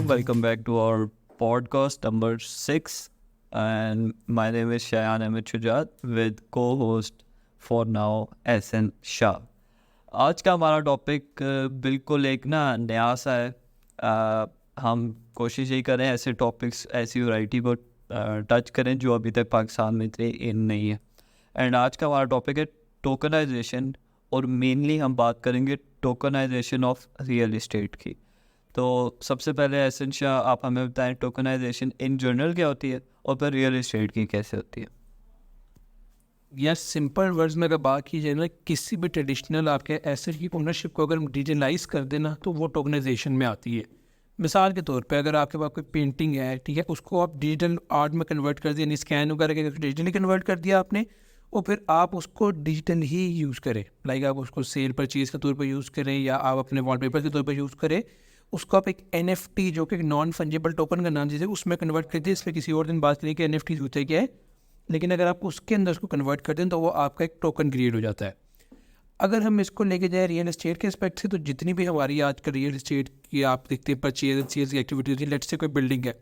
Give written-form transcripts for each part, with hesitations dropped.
Welcome back to our podcast number 6. And my name is Shayan Ahmed Shujat with co-host for now SN Shah. आज का हमारा topic बिल्कुल एक नया सा है. हम कोशिश यही करें ऐसे टॉपिक्स, ऐसी वैरायटी को टच करें जो अभी तक पाकिस्तान में इतने इन नहीं है. एंड आज का हमारा टॉपिक है टोकनाइजेशन, और मेनली हम बात करेंगे टोकनाइजेशन ऑफ रियल इस्टेट की. तो सबसे पहले एहसन शाह, आप हमें बताएं टोकनाइजेशन इन जनरल क्या होती है और फिर रियल इस्टेट की कैसे होती है. या सिंपल वर्ड्स में अगर बात की जाए ना, किसी भी ट्रेडिशनल आपके एसेट की ओनरशिप को अगर हम डिजिटलाइज कर देना तो वो टोकनाइजेशन में आती है. मिसाल के तौर पे अगर आपके पास कोई पेंटिंग है, ठीक है, उसको आप डिजिटल आर्ट में कन्वर्ट कर दिया, यानी स्कैन वगैरह के डिजिटली कन्वर्ट कर दिया आपने, और फिर आप उसको डिजिटल ही यूज़ करें. लाइक आप उसको सेल परचेज़ के तौर पर यूज़ करें या आप अपने वॉलपेपर के तौर पर यूज़ करें. उसको आप एक NFT जो कि नॉन फंजिबल टोकन का नाम, जैसे उसमें कन्वर्ट कर दिए. इस पर किसी और दिन बात करें कि NFT होते क्या है, लेकिन अगर आप उसके अंदर उसको कन्वर्ट कर दें तो वो आपका एक टोकन क्रिएट हो जाता है. अगर हम इसको लेके जाए रियल एस्टेट के एस्पेक्ट से, तो जितनी भी हमारी आजकल रियल एस्टेट की आप देखते हैं परचेज एंड सेल्स की एक्टिविटी होती है. लेट्स से कोई बिल्डिंग है,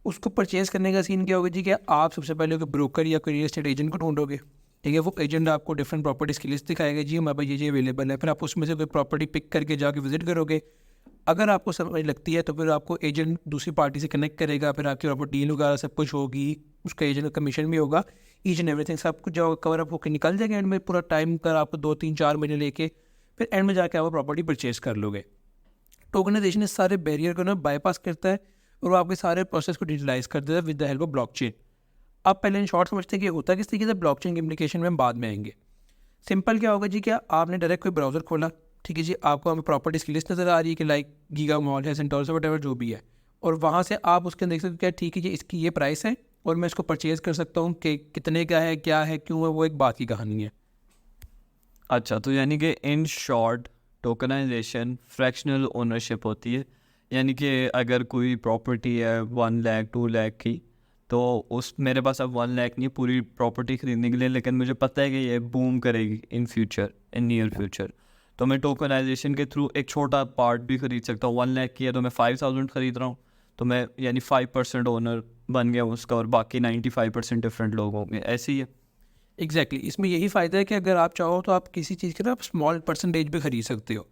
उसको परचेज़ करने का सीन क्या होगा जी, कि आप सबसे पहले कोई ब्रोकर या कोई रियल एस्टेट एजेंट को ढूंढोगे. ठीक है, वो एजेंट आपको डिफरेंट प्रॉपर्टीज़ की लिस्ट दिखाएगा, जी हमारे पास ये अवेलेबल है. फिर आप उसमें से कोई प्रॉपर्टी पिक करके जाके विजिट करोगे. अगर आपको समझ लगती है तो फिर आपको एजेंट दूसरी पार्टी से कनेक्ट करेगा, फिर आपकी प्रॉपर्टी डील वगैरह सब कुछ होगी, उसका एजेंट का कमीशन भी होगा, ईच एंड एवरीथिंग सब कुछ जो कवर अप होकर निकल जाएगा. एंड में पूरा टाइम कर आपको 2-3-4 महीने लेके फिर एंड में जाके आप प्रॉपर्टी परचेज कर लोगे. टोकनाइजेशन इस सारे बैरियर को बाईपास करता है और वो आपके सारे प्रोसेस को डिजिटलाइज कर देता है with the help of blockchain. आप पहले इन शॉर्ट समझते हैं कि होता किस तरीके से, ब्लॉकचेन की इम्प्लीकेशन में हम बाद में आएंगे. सिंपल क्या होगा जी, क्या आपने डायरेक्ट कोई ब्राउज़र खोला, ठीक है जी, आपको हमें प्रॉपर्टीज़ की लिस्ट नज़र आ रही है कि लाइक गीगा मॉल है, सेंटोर वटेवर जो भी है, और वहाँ से आप उसके देख सकते हो क्या, ठीक है जी, इसकी ये प्राइस है और मैं इसको परचेज़ कर सकता हूँ. कि कितने का है, क्या है, क्यों है, वो एक बात की कहानी है. अच्छा, तो यानी कि in short tokenization fractional ownership होती है. यानी कि अगर कोई प्रॉपर्टी है 1 लाख 2 लाख की, तो उस मेरे पास अब 1 लाख नहीं पूरी प्रॉपर्टी ख़रीदने के लिए, लेकिन मुझे पता है कि ये बूम करेगी in future, in near future. तो मैं टोकनाइजेशन के थ्रू एक छोटा पार्ट भी ख़रीद सकता हूँ. 1 लाख की है तो मैं 5,000 ख़रीद रहा हूँ, तो मैं यानी 5% ओनर बन गया उसका, और बाकी 95% डिफरेंट लोग होंगे. ऐसे ही है. एग्जैक्टली इसमें यही फ़ायदा है कि अगर आप चाहो तो आप किसी चीज़ के ना स्मॉल परसेंटेज पे ख़रीद सकते हो.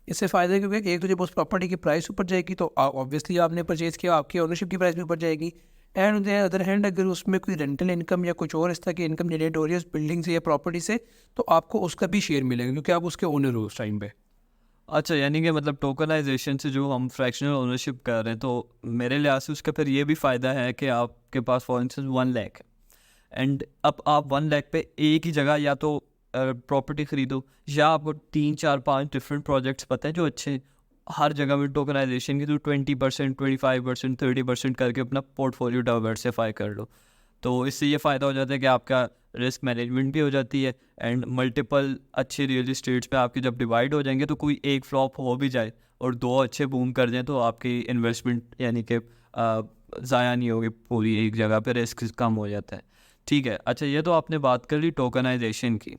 इससे फ़ायदा है क्योंकि एक तो जब उस प्रॉपर्टी की प्राइस ऊपर जाएगी तो ऑब्वियसली आपने परचेज़ किया, आपकी ओनरशिप की प्राइस भी ऊपर जाएगी. And on the other hand अगर उसमें कोई रेंटल इनकम या कुछ और इस तरह की इनकम जनरेट हो रही है उस बिल्डिंग से या प्रॉपर्टी से, तो आपको उसका भी शेयर मिलेगा क्योंकि आप उसके ओनर हो उस टाइम पे. अच्छा, यानी कि मतलब टोकनाइजेशन से जो हम फ्रैक्शनल ओनरशिप कर रहे हैं, तो मेरे लिहाज से उसका फिर ये भी फ़ायदा है कि आपके पास फॉर इंस्टेंस 1 लाख है, एंड अब आप 1 लाख पे एक ही जगह या तो प्रॉपर्टी ख़रीदो, या आपको 3-4-5 डिफरेंट प्रोजेक्ट्स पता है जो अच्छे, हर जगह में टोकनाइजेशन की तो 20%, 25%, 30% करके अपना पोर्टफोलियो डाइवर्सिफाई कर लो. तो इससे ये फ़ायदा हो जाता है कि आपका रिस्क मैनेजमेंट भी हो जाती है, एंड मल्टीपल अच्छे रियल इस्टेट्स पे आपके जब डिवाइड हो जाएंगे तो कोई एक फ्लॉप हो भी जाए और 2 अच्छे बूम कर जाएँ तो आपकी इन्वेस्टमेंट यानी कि ज़ाया नहीं होगी पूरी एक जगह पे, रिस्क कम हो जाता है. ठीक है. अच्छा, ये तो आपने बात कर ली टोकनाइजेशन की.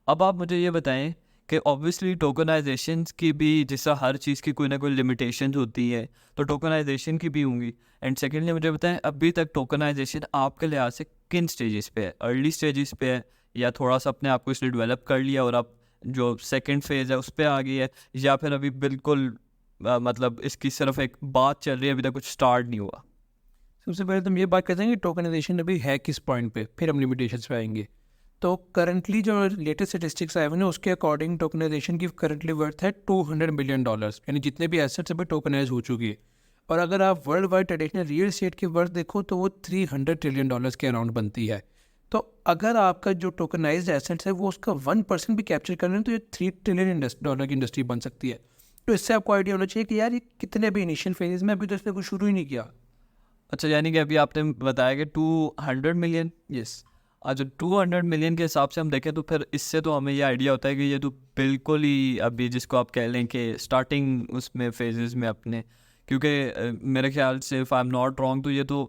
अब आप मुझे ये बताएं कि ऑब्वियसली टोकनाइजेशन की भी, जैसा हर चीज़ की कोई ना कोई लिमिटेशन होती है, तो टोकनाइजेशन की भी होंगी. एंड सेकेंडली मुझे बताएं अभी तक टोकनाइजेशन आपके लिहाज से किन स्टेजेस पे है, अर्ली स्टेजेस पे है, या थोड़ा सा अपने आप को इसलिए डेवलप कर लिया और अब जो सेकंड फेज़ है उस पर आ गई है, या फिर अभी बिल्कुल मतलब इसकी सिर्फ एक बात चल रही है, अभी तक कुछ स्टार्ट नहीं हुआ. सबसे पहले तो हम ये बात करते हैं कि टोकनाइजेशन अभी है किस पॉइंट पे, फिर हम लिमिटेशंस पे आएंगे. तो करंटली जो लेटेस्ट स्टेटिस्टिक्स आए हुए हैं उसके अकॉर्डिंग टोकनाइजेशन की करंटली वर्थ है $200 बिलियन, यानी जितने भी एसेट्स अभी टोकनाइज हो चुकी है. और अगर आप world wide traditional real estate की वर्थ देखो तो वो $300 ट्रिलियन के अराउंड बनती है. तो अगर आपका जो टोकनाइज्ड एसेट्स है वो उसका 1% भी कैप्चर कर रहे हैं तो ये $3 ट्रिलियन की इंडस्ट्री बन सकती है. तो इससे आपको आइडिया होना चाहिए कि यार ये कितने भी इनिशियल फेजेस में, अभी तो इसने कुछ शुरू ही नहीं किया. अच्छा, यानी कि अभी आपने बताया कि 200 मिलियन. यस. अच्छा, 200 मिलियन के हिसाब से हम देखें तो फिर इससे तो हमें ये आइडिया होता है कि ये तो बिल्कुल ही अभी जिसको आप कह लें कि स्टार्टिंग उसमें फेजेस में अपने, क्योंकि मेरे ख्याल से if I am not wrong तो ये तो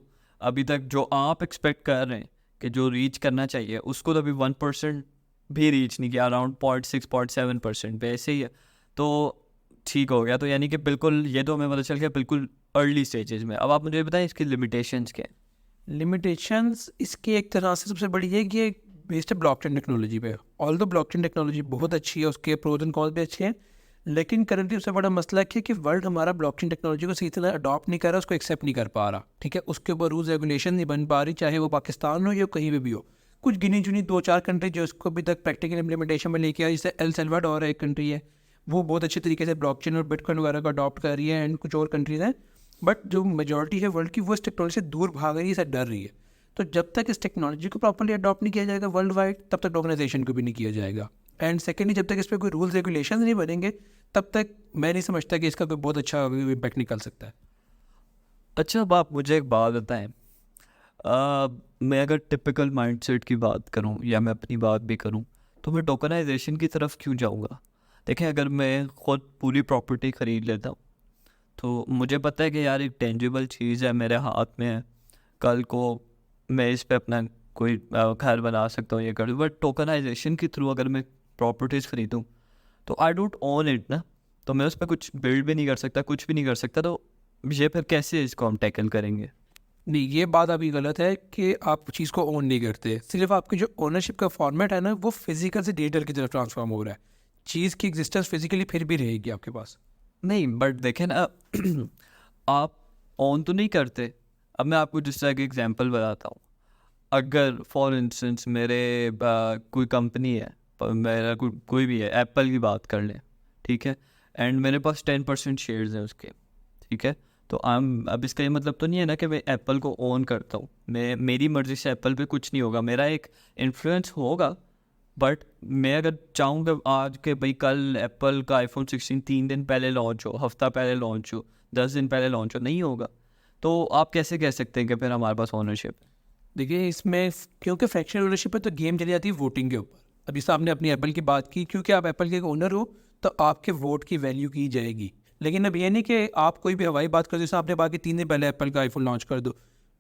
अभी तक जो आप एक्सपेक्ट कर रहे हैं कि जो रीच करना चाहिए उसको तो अभी 1% भी रीच नहीं किया, अराउंड 0.6-0.7% पे ऐसे ही है. तो ठीक हो गया. तो यानी कि बिल्कुल ये तो हमें पता चल गया बिल्कुल अर्ली स्टेजेस में। अब आप मुझे बताएं इसकी लिमिटेशंस क्या हैं। लिमिटेशंस इसकी एक तरह से सबसे बड़ी है कि ये बेस्ड है ब्लॉकचेन टेक्नोलॉजी पे। ऑल दो ब्लॉकचेन टेक्नोलॉजी बहुत अच्छी है, उसके प्रोज एंड कॉन्स भी अच्छे हैं, लेकिन करंटली सबसे बड़ा मसला है कि वर्ल्ड हमारा ब्लॉकचेन टेक्नोलॉजी को सही तरह अडॉप्ट नहीं कर रहा, उसको एक्सेप्ट नहीं कर पा रहा। ठीक है, उसके ऊपर रूल्स रेगुलेशन नहीं बन पा रही, चाहे वो पाकिस्तान हो या कहीं पे भी हो। कुछ गिनी चुनी 2-4 कंट्री जो उसको अभी तक प्रैक्टिकल इम्प्लीमेंटेशन में लेके आई, जैसे एल सल्वाडोर एक कंट्री है, वो बहुत अच्छे तरीके से ब्लॉकचेन और बिटकॉइन वगैरह को अडॉप्ट कर रही है, एंड कुछ और कंट्रीज़ हैं। बट जो मेजॉरिटी है वर्ल्ड की, वो इस टेक्नोलॉजी से दूर भाग रही है, इससे डर रही है। तो जब तक इस टेक्नोलॉजी को प्रॉपर्ली अडॉप्ट नहीं किया जाएगा वर्ल्ड वाइड, तब तक ऑर्गेनाइजेशन को भी नहीं किया जाएगा। एंड सेकेंडली, जब तक इस पर कोई रूल्स रेगुलेशन नहीं बनेंगे, तब तक मैं नहीं समझता कि इसका कोई बहुत अच्छा इम्पैक्ट निकल सकता है। अच्छा, अब आप मुझे एक बात बताएं, मैं अगर टिपिकल माइंडसेट की बात करूं या मैं अपनी बात भी करूं, तो मैं टोकनाइजेशन की तरफ क्यों जाऊंगा। देखें, अगर मैं ख़ुद पूरी प्रॉपर्टी ख़रीद लेता हूं तो मुझे पता है कि यार एक टेंजिबल चीज़ है, मेरे हाथ में है, कल को मैं इस पे अपना कोई घर बना सकता हूँ, ये कर दूँ। बट टोकनाइजेशन के थ्रू अगर मैं प्रॉपर्टीज़ ख़रीदूँ तो आई डोंट ओन इट ना, तो मैं उस पर कुछ बिल्ड भी नहीं कर सकता, कुछ भी नहीं कर सकता। तो ये फिर कैसे इसको हम टैकल करेंगे। नहीं, ये बात अभी गलत है कि आप चीज़ को ओन नहीं करते। सिर्फ आपकी जो ओनरशिप का फॉर्मेट है ना, वो फिजिकल से डिजिटल की तरफ ट्रांसफॉर्म हो रहा है। चीज़ की एग्जिस्टेंस फिजिकली फिर भी रहेगी आपके पास। नहीं, बट देखें ना, आप ऑन तो नहीं करते। अब मैं आपको जिस तरह की एग्जांपल बताता हूँ। अगर फॉर इंस्टेंस मेरे कोई कंपनी है, मेरा कोई भी है, एप्पल की बात कर लें, ठीक है, एंड मेरे पास 10% शेयर्स हैं उसके, ठीक है। तो अब इसका ये मतलब तो नहीं है ना कि मैं एप्पल को ओन करता हूँ। मेरी मर्ज़ी से एप्पल पे कुछ नहीं होगा, मेरा एक इन्फ्लुएंस होगा। बट मैं अगर चाहूँगा आज के भाई कल एप्पल का आईफोन 16 3 दिन पहले लॉन्च हो, हफ्ता पहले लॉन्च हो, 10 दिन पहले लॉन्च हो, नहीं होगा। तो आप कैसे कह सकते हैं कि फिर हमारे पास ओनरशिप है। देखिए, इसमें क्योंकि फ्रैक्शनल ओनरशिप है तो गेम चली जाती है वोटिंग के ऊपर। अभी साहब ने अपनी एप्पल की बात की, क्योंकि आप एप्पल के ओनर हो तो आपके वोट की वैल्यू की जाएगी। लेकिन अब ये नहीं कि आप कोई भी हवाई बात कर दो, जैसे आपने बात की 3 दिन पहले एप्पल का आईफोन लॉन्च कर दो।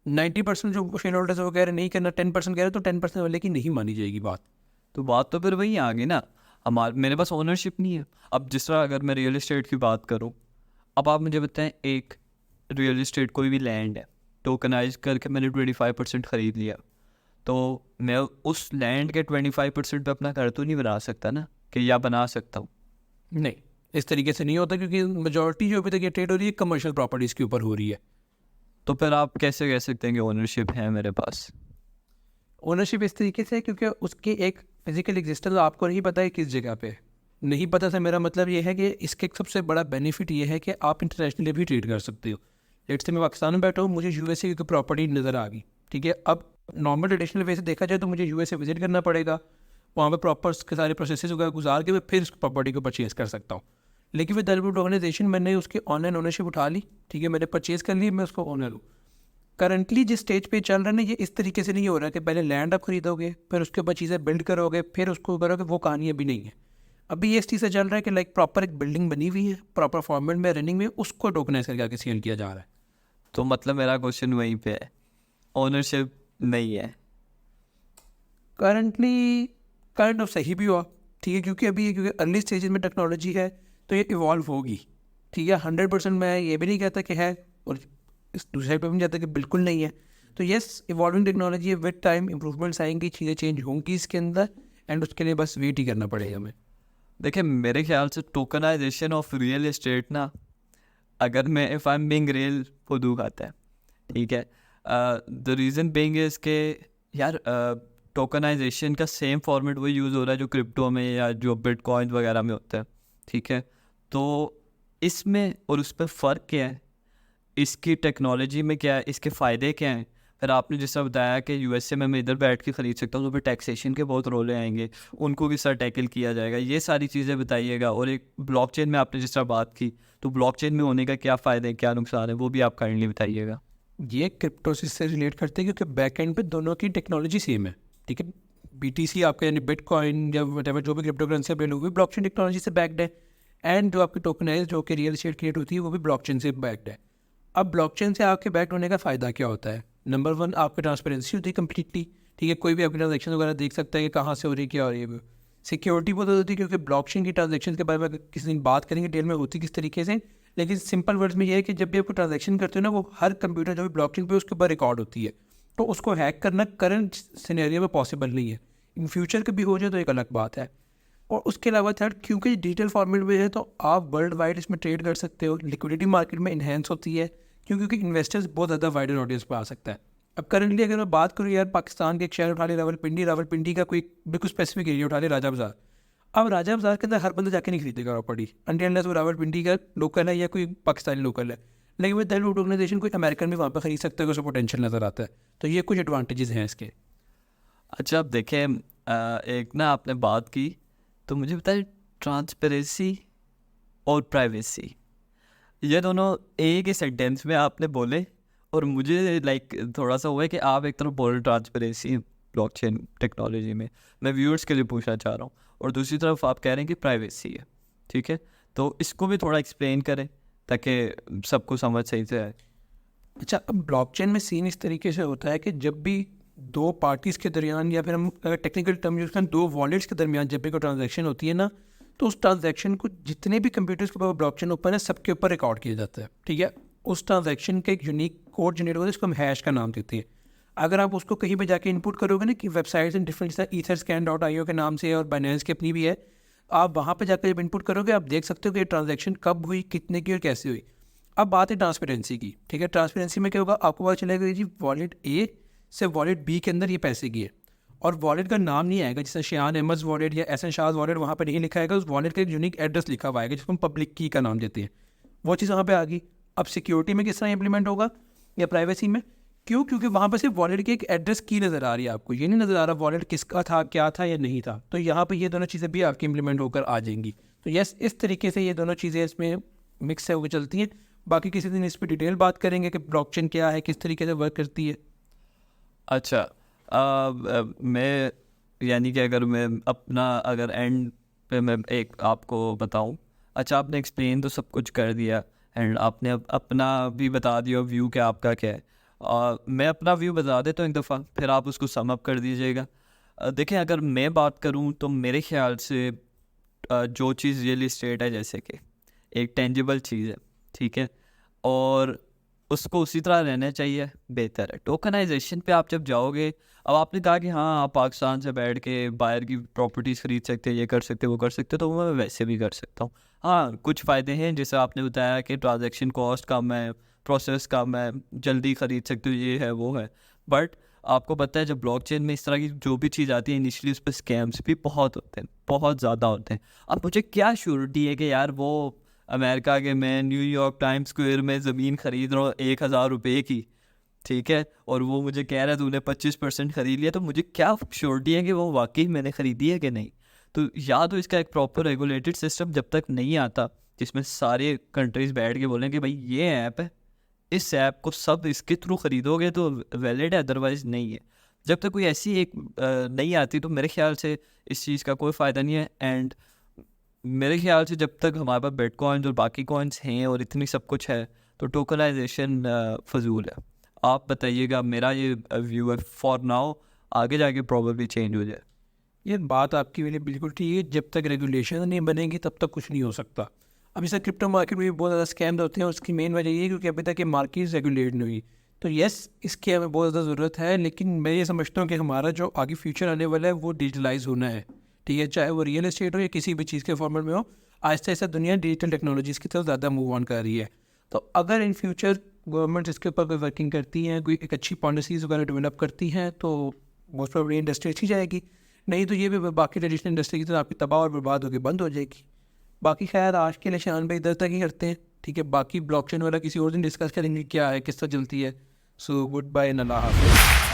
90% जो शेयर होल्डर्स है वो कह रहे नहीं करना, 10% कह रहे तो 10% वाले की नहीं मानी जाएगी बात। तो बात तो फिर वही आ गई ना, मेरे पास ओनरशिप नहीं है। अब जिस तरह अगर मैं रियल इस्टेट की बात करूँ, अब आप मुझे बताएं, एक रियल इस्टेट कोई भी लैंड है, टोकनाइज करके मैंने 25% ख़रीद लिया, तो मैं उस लैंड के 25% पे अपना घर तो नहीं बना सकता ना, कि या बना सकता हूँ। नहीं, इस तरीके से नहीं होता, क्योंकि मेजॉरिटी जो अभी तक ये ट्रेड हो रही है कमर्शियल प्रॉपर्टीज़ के ऊपर हो रही है। तो फिर आप कैसे कह सकते हैं कि ओनरशिप है मेरे पास। ओनरशिप इस तरीके से, क्योंकि उसकी एक फिजिकल एग्जिस्टेंस आपको नहीं पता है किस जगह पे। नहीं पता से मेरा मतलब ये है कि इसके एक सबसे बड़ा बेनिफिट ये है कि आप इंटरनेशनली भी ट्रेड कर सकते हो। लेट्स से मैं पाकिस्तान में बैठा हूँ, मुझे यूएसए की प्रॉपर्टी नज़र आ गई, ठीक है। अब नॉर्मल ट्रेडिशनल वे से देखा जाए तो मुझे यूएसए विजिट करना पड़ेगा, वहाँ पर प्रॉपर उसके सारे प्रोसेस वगैरह गुजार के मैं फिर उस प्रॉपर्टी को परचेज़ कर सकता हूँ। लेकिन विद हेल्प ऑफ ऑर्गेनाइजेशन मैंने उसकी ऑनलाइन ओनरशिप उठा ली, ठीक है, मैंने परचेज़ कर ली, मैं उसको ओनर हूँ। करंटली जिस स्टेज पे चल रहा है ना, ये इस तरीके से नहीं हो रहा कि पहले लैंड आप खरीदोगे, फिर उसके बाद चीज़ें बिल्ड करोगे, फिर उसको करोगे, वो कहानी अभी नहीं है। अभी ये इस चीज़ से चल रहा है कि लाइक प्रॉपर एक बिल्डिंग बनी हुई है, प्रॉपर फॉर्मेट में रनिंग में, उसको टोकनाइज करके आगे सेल किया जा रहा है। तो मतलब मेरा क्वेश्चन वहीं पे है, ओनरशिप नहीं है करंटली। काइंड ऑफ सही भी हुआ, ठीक है, क्योंकि अभी क्योंकि अर्ली स्टेजेस में टेक्नोलॉजी है तो ये इवॉल्व होगी, ठीक है। 100% मैं ये भी नहीं कहता कि है, और इस दूसरे साइड पर भी नहीं कहता कि बिल्कुल नहीं है। तो येस, इवॉल्विंग टेक्नोलॉजी है, विद टाइम इंप्रूवमेंट्स आएंगी, चीज़ें चेंज होंगी इसके अंदर, एंड उसके लिए बस वेट ही करना पड़ेगा हमें। देखिए, मेरे ख्याल से टोकनाइजेशन ऑफ रियल एस्टेट ना, अगर मैं if I am being real फुदू खाता है, ठीक है। द रीज़न बीइंग इज़ के यार टोकनाइजेशन का सेम फॉर्मेट वही यूज़ हो रहा है जो क्रिप्टो में या जो बिटकॉइन वगैरह में होता है, ठीक है। तो इसमें और उस पर फ़र्क क्या है, इसकी टेक्नोलॉजी में क्या है, इसके फ़ायदे क्या हैं। फिर आपने जिस तरह बताया कि यूएसए में मैं इधर बैठ के ख़रीद सकता हूँ, तो फिर टैक्सेशन के बहुत रोले आएंगे, उनको किस तरह टैकल किया जाएगा, ये सारी चीज़ें बताइएगा। और एक ब्लॉकचेन में आपने जिस तरह बात की, तो ब्लॉकचेन में होने का क्या फ़ायदे हैं, क्या नुकसान है, वो भी आप काइंडली बताइएगा। ये क्रिप्टोसिस से रिलेट करते हैं, क्योंकि बैक एंड पे दोनों की टेक्नोलॉजी सेम है, ठीक है। BTC आपका यानी बिटकॉइन या वटेवर जो भी क्रिप्टो करेंसी अवेलेबल हुई, ब्लॉकचेन टेक्नोलॉजी से बैक्ड है। एंड जो आपकी टोकनाइज जो कि रियल एस्टेट क्रिएट होती है, वो भी ब्लॉकचेन से बैक्ड है। अब ब्लॉकचेन से आपके बैक्ड होने का फ़ायदा क्या होता है? नंबर 1, आपकी ट्रांसपेरेंसी होती है कम्प्लीटली, ठीक है। कोई भी आपकी ट्रांजेक्शन वगैरह देख सकता है कि कहाँ से हो रही है, क्या हो रही है। सिक्योरिटी बहुत होती है, क्योंकि ब्लॉकचेन की ट्रांजेक्शन के बारे में किसी दिन बात करेंगे डिटेल में होती किस तरीके से, लेकिन सिंपल वर्ड्स में ये है कि जब भी आप कोई ट्रांजैक्शन करते हो ना, वो हर कंप्यूटर जो भी ब्लॉकचेन पे उसके ऊपर रिकॉर्ड होती है, तो उसको हैक करना करंट सिनेरियो में पॉसिबल नहीं है। इन फ्यूचर कभी हो जाए तो एक अलग बात है। और उसके अलावा थर्ड, क्योंकि डिजिटल फॉर्मेट में है तो आप वर्ल्ड वाइड इसमें ट्रेड कर सकते हो, लिक्विडिटी मार्केट में इन्हेंस होती है, क्योंकि इन्वेस्टर्स बहुत ज़्यादा वाइडर ऑडियंस पर आ सकता है। अब करंटली अगर मैं बात करूँ यार, पाकिस्तान के एक शहर उठा ले रावलपिंडी का कोई बिल्कुल स्पेसिफिक एरिया उठा ले, राजा बाज़ार। अब राजा बाज़ार के अंदर हर बंदा जाके नहीं खरीदेगा प्रॉपर्टी, अनटिल वो रावलपिंडी का लोकल है या कोई पाकिस्तानी लोकल है। लेकिन वो दैट ऑर्गेनाइजेशन कोई अमेरिकन भी वहाँ पर खरीद सकता है, उसको पोटेंशियल नज़र आता है। तो ये कुछ एडवांटेजेस हैं इसके। अच्छा, अब देखें, एक ना आपने बात की तो मुझे बताइए, ट्रांसपेरेंसी और प्राइवेसी, ये दोनों एक ही सेंटेंस में आपने बोले, और मुझे लाइक थोड़ा सा हुआ है कि आप एक तरफ बोल रहे ट्रांसपेरेंसी ब्लॉकचेन टेक्नोलॉजी में, मैं व्यूअर्स के लिए पूछना चाह रहा हूँ, और दूसरी तरफ आप कह रहे हैं कि प्राइवेसी है, ठीक है, तो इसको भी थोड़ा एक्सप्लेन करें ताकि सबको समझ सही से आए। अच्छा, अब ब्लॉकचेन में सीन इस तरीके से होता है कि जब भी दो पार्टीज़ के दरमियान, या फिर हम अगर टेक्निकल टर्म यूज़ करें, दो वॉलेट्स के दरमियान जब भी कोई ट्रांजैक्शन होती है ना, तो उस ट्रांजैक्शन को जितने भी कंप्यूटर्स के ऊपर ब्लॉकचेन ओपन है सबके ऊपर रिकॉर्ड किया जाता है, ठीक है। उस ट्रांजैक्शन का एक यूनिक कोड जनरेट होता है, जिसको हम हैश का नाम देते हैं। अगर आप उसको कहीं पे जाके इनपुट करोगे ना, कि वेबसाइट्स एंड डिफरेंट जैसा etherscan.io के नाम से, और बाइनेंस की अपनी भी है, आप वहाँ पे जाकर जब इनपुट करोगे आप देख सकते हो कि ये ट्रांजैक्शन कब हुई, कितने की और कैसे हुई। अब बात है ट्रांसपेरेंसी की, ठीक है। ट्रांसपेरेंसी में क्या होगा, आपको पता चलेगा कि जी वॉलेट ए से वॉलेट बी के अंदर ये पैसे गए, और वॉलेट का नाम नहीं आएगा, जैसे शियान अहमद वॉलेट या एहसन शाह वॉलेट, वहाँ पर नहीं लिखा आएगा, उस वॉलेट का एक यूनिक एड्रेस लिखा हुआ आएगा, जिसको हम पब्लिक की का नाम देते हैं। वो चीज़ वहाँ पे आ गई। अब सिक्योरिटी में किस तरह इंप्लीमेंट होगा, या प्राइवेसी में, क्यों? क्योंकि वहाँ पर सिर्फ वॉलेट की एक एड्रेस की नज़र आ रही है आपको, ये नहीं नज़र आ रहा वॉलेट किसका था, क्या था या नहीं था। तो यहाँ पर ये दोनों चीज़ें भी आपकी इंप्लीमेंट होकर आ जाएंगी। तो यस, इस तरीके से ये दोनों चीज़ें इसमें मिक्स होकर चलती हैं। बाकी किसी दिन इस पर डिटेल बात करेंगे कि ब्लॉकचेन क्या है, किस तरीके से वर्क करती है। अच्छा, मैं यानी कि अगर एंड पे मैं एक आपको बताऊं, अच्छा आपने एक्सप्लेन तो सब कुछ कर दिया, एंड आपने अपना भी बता दिया व्यू कि आपका क्या है। मैं अपना व्यू बता देता हूँ एक दफ़ा, फिर आप उसको सम अप कर दीजिएगा। देखें, अगर मैं बात करूँ तो मेरे ख्याल से जो चीज़ रियल इस्टेट है, जैसे कि एक टेंजिबल चीज़ है, ठीक है, और उसको उसी तरह रहना चाहिए, बेहतर है। टोकनाइजेशन पे आप जब जाओगे, अब आपने कहा कि हाँ आप पाकिस्तान से बैठ के बाहर की प्रॉपर्टीज़ ख़रीद सकते हैं, ये कर सकते वो कर सकते, तो मैं वैसे भी कर सकता हूँ। हाँ, कुछ फ़ायदे हैं, जैसे आपने बताया कि ट्रांजैक्शन कॉस्ट कम है, प्रोसेस कम है, जल्दी ख़रीद सकते हो, ये है वो है। बट आपको पता है, जब ब्लॉकचेन में इस तरह की जो भी चीज़ आती है, इनिशियली उस पर स्कैम्स भी बहुत होते हैं, बहुत ज़्यादा होते हैं। अब मुझे क्या श्योरिटी है कि यार वो अमेरिका के मैं न्यूयॉर्क टाइम्स स्क्वायर में ज़मीन ख़रीद रहा हूँ 1000 रुपये की, ठीक है, और वो मुझे कह रहा है तूने 25% ख़रीद लिया, तो मुझे क्या श्योरिटी है कि वो वाकई मैंने ख़रीदी है कि नहीं। तो या तो इसका एक प्रॉपर रेगुलेटेड सिस्टम जब तक नहीं आता, जिसमें सारे कंट्रीज़ बैठ के बोलें कि भाई ये ऐप है, इस ऐप को सब इसके थ्रू ख़रीदोगे तो वैलिड है, अदरवाइज़ नहीं है। जब तक कोई ऐसी एक नहीं आती, तो मेरे ख्याल से इस चीज़ का कोई फ़ायदा नहीं है। एंड मेरे ख्याल से जब तक हमारे पास बिटकॉइंस और बाकी कॉइन्स हैं और इतनी सब कुछ है, तो टोकनाइजेशन फजूल है। आप बताइएगा, मेरा ये व्यू है फॉर नाउ, आगे जाके प्रॉब्लली चेंज हो जाए। ये बात आपकी मेरी बिल्कुल ठीक है, जब तक रेगुलेशन नहीं बनेगी तब तक कुछ नहीं हो सकता। अब इसे क्रिप्टो मार्केट में भी बहुत ज़्यादा स्कैम्स होते हैं, उसकी मेन वजह ये है क्योंकि अभी तक ये मार्केट रेगुलेट नहीं हुई। तो यस, इसकी हमें बहुत ज़्यादा ज़रूरत है, लेकिन मैं ये समझता हूँ कि हमारा जो आगे फ्यूचर आने वाला है वो डिजिटलाइज होना है, ठीक है, चाहे वो रियल एस्टेट हो या किसी भी चीज़ के फॉर्मेट में हो। आहिस्ता आहिस्ता दुनिया डिजिटल टेक्नोलॉजीज़ की तरफ ज़्यादा मूव ऑन कर रही है। तो अगर इन फ्यूचर गवर्नमेंट इसके ऊपर कोई वर्किंग करती हैं, कोई एक अच्छी पॉलिसीज़ वगैरह डेवलप करती हैं, तो मोस्ट प्रॉब्ली इंडस्ट्री अच्छी जाएगी। नहीं तो ये भी बाकी ट्रेडिशनल इंडस्ट्री की तरह आपकी तबाह और बर्बाद होकर बंद हो जाएगी। बाकी खैर, आज के लिए शान भाई इधर तक ही करते हैं, ठीक है। बाकी ब्लॉकचेन वाला किसी और दिन डिस्कस करेंगे क्या है, किस तरह चलती है। सो गुड बाय एंड अल्लाह हाफ़िज़।